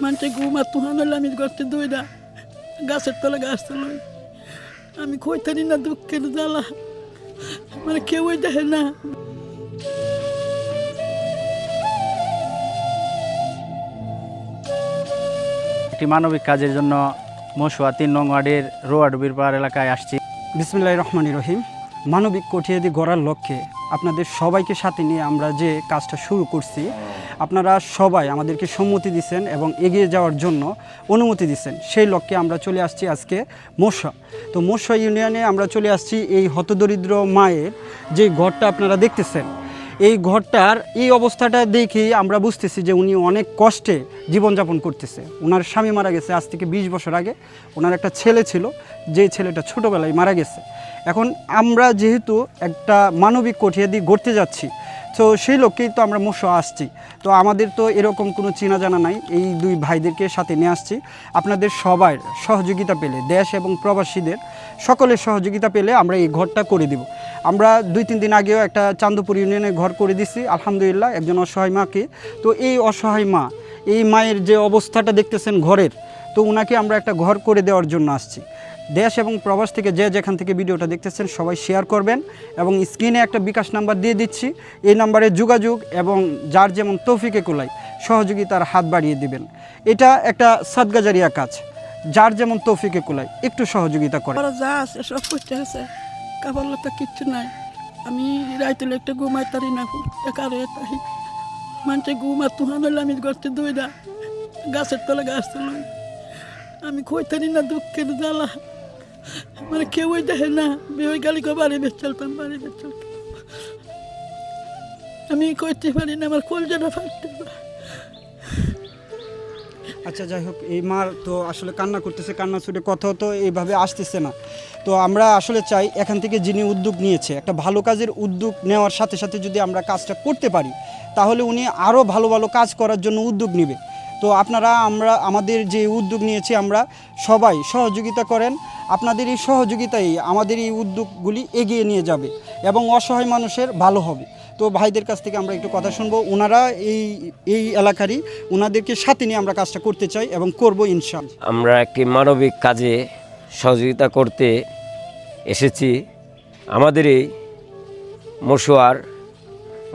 মানুষে ঘুমা তুহান হলে আমি করতে দুই না গাছের তলে গাছ তলে আমি কইতারি না দুঃখের জ্বালা মানে কেউই দেখে না। একটি মানবিক কাজের জন্য মশুয়া ৩ নং ওয়ার্ডের রোয়াডুবির পাড় এলাকায় আসছি। বিসমিল্লাহির রহমানির রহিম। মানবিক কঠিয়াদি গড়ার লক্ষ্যে আপনাদের সবাইকে সাথে নিয়ে আমরা যে কাজটা শুরু করছি, আপনারা সবাই আমাদেরকে সম্মতি দিচ্ছেন এবং এগিয়ে যাওয়ার জন্য অনুমতি দিচ্ছেন। সেই লক্ষ্যে আমরা চলে আসছি আজকে মশুয়া। তো মশুয়া ইউনিয়নে আমরা চলে আসছি এই হতদরিদ্র মায়ের যে ঘরটা আপনারা দেখতেছেন, এই ঘরটার এই অবস্থাটা দেখেই আমরা বুঝতেছি যে উনি অনেক কষ্টে জীবনযাপন করতেছে। ওনার স্বামী মারা গেছে আজ থেকে 20 বছর আগে। ওনার একটা ছেলে ছিল, যে ছেলেটা ছোটোবেলায় মারা গেছে। এখন আমরা যেহেতু একটা মানবিক কঠিয়াদি গড়তে যাচ্ছি, তো সেই লক্ষ্যেই তো আমরা মশুয়া আসছি। তো আমাদের তো এরকম কোনো চেনা জানা নাই, এই দুই ভাইদেরকে সাথে নিয়ে আসছি। আপনাদের সবার সহযোগিতা পেলে, দেশ এবং প্রবাসীদের সকলের সহযোগিতা পেলে আমরা এই ঘরটা করে দিব। আমরা 2-3 দিন আগেও একটা চান্দপুর ইউনিয়নে ঘর করে দিছি আলহামদুলিল্লাহ, একজন অসহায় মাকে। তো এই অসহায় মা, এই মায়ের যে অবস্থাটা দেখতেছেন ঘরের, তো ওনাকে আমরা একটা ঘর করে দেওয়ার জন্য আসছি। দেশ এবং প্রবাস থেকে যে যেখান থেকে ভিডিওটা দেখতেছেন সবাই শেয়ার করবেন এবং স্ক্রিনে একটা বিকাশ নাম্বার দিয়ে দিচ্ছি, এই নাম্বারে যোগাযোগ এবং যার যেমন তৌফিকে কুলাই সহযোগিতার হাত বাড়িয়ে দিবেন। এটা একটা সাদগাজারিয়া কাজ, যার যেমন তৌফিকে কুলাই একটু সহযোগিতা করে। যা আছে সব করতে আছে, কাবার লতা কিচ্ছু নাই। আমি রাইতে একটা ঘুমাই তারি না, একারে তাই মানুষে ঘুমা তুহান হলে আমি করতে দুই না গাছের তলে গাছ তলে আমি কইতারি না দুঃখের জ্বালা মানে কেউই দেখে না। বিয়ে গালি বাড়ি বেশ চলতাম, বাড়ি বেশ চলতাম, আমি কইতে পারি না, আমার কলজাটা ফাটতে। আচ্ছা যাই হোক, এই মার তো আসলে কান্না করতেছে, কান্না ছুটে কথাও তো এইভাবে আসতেছে না। তো আমরা আসলে চাই এখান থেকে যিনি উদ্যোগ নিয়েছে, একটা ভালো কাজের উদ্যোগ নেওয়ার সাথে সাথে যদি আমরা কাজটা করতে পারি, তাহলে উনি আরও ভালো ভালো কাজ করার জন্য উদ্যোগ নেবে। তো আপনারা আমাদের যে উদ্যোগ নিয়েছি আমরা সবাই সহযোগিতা করেন। আপনাদের এই সহযোগিতাই আমাদের এই উদ্যোগগুলি এগিয়ে নিয়ে যাবে এবং অসহায় মানুষের ভালো হবে। তো ভাইদের কাছ থেকে আমরা একটু কথা শুনবো। ওনারা এই এলাকারই, ওনাদেরকে সাথে নিয়ে আমরা কাজটা করতে চাই এবং করব ইনশাআল্লাহ। আমরা একটি মানবিক কাজে সহযোগিতা করতে এসেছি। আমাদের এই মশুয়ার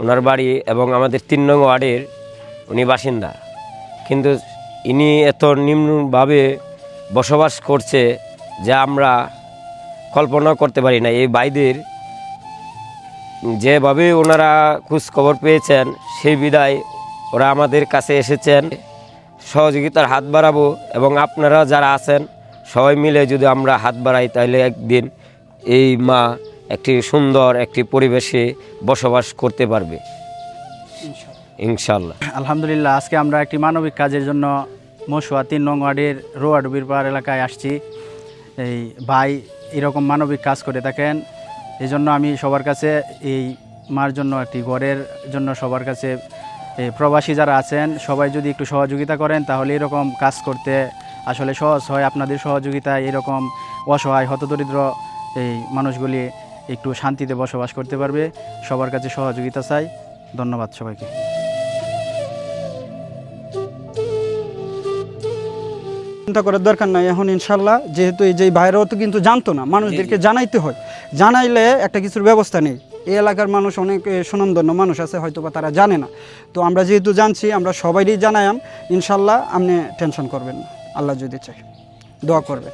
ওনার বাড়ি এবং আমাদের 3 নং ওয়ার্ডের উনি বাসিন্দা, কিন্তু ইনি এত নিম্নভাবে বসবাস করছে যা আমরা কল্পনা করতে পারি না। এই ভাইদের যেভাবে ওনারা খোঁজখবর পেয়েছেন সেই বিদায় ওরা আমাদের কাছে এসেছেন, সহযোগিতার হাত বাড়াবো এবং আপনারা যারা আছেন সবাই মিলে যদি আমরা হাত বাড়াই তাহলে একদিন এই মা একটি সুন্দর একটি পরিবেশে বসবাস করতে পারবে ইনশাআল্লাহ। আলহামদুলিল্লাহ, আজকে আমরা একটি মানবিক কাজের জন্য মশুয়া 3 নং ওয়ার্ডের রোয়াডুবির পাড় এলাকায় আসছি। এই ভাই এরকম মানবিক কাজ করে থাকেন, এই জন্য আমি সবার কাছে এই মার জন্য একটি ঘরের জন্য সবার কাছে এই প্রবাসী যারা আছেন সবাই যদি একটু সহযোগিতা করেন তাহলে এরকম কাজ করতে আসলে সহজ হয়। আপনাদের সহযোগিতায় এরকম অসহায় হতদরিদ্র এই মানুষগুলি একটু শান্তিতে বসবাস করতে পারবে। সবার কাছে সহযোগিতা চাই। ধন্যবাদ সবাইকে। চিন্তা করার দরকার নাই এখন ইনশাল্লাহ, যেহেতু এই যে ভাইরাও তো কিন্তু জানতো না, মানুষদেরকে জানাইতে হয়, জানাইলে একটা কিছুর ব্যবস্থা নেই। এই এলাকার মানুষ অনেক সুনামধন্য মানুষ আছে, হয়তো বা তারা জানে না। তো আমরা যেহেতু জানছি আমরা সবাইই জানাইম ইনশাল্লাহ, আপনি টেনশন করবেন না, আল্লাহ যদি চাই দোয়া করবেন।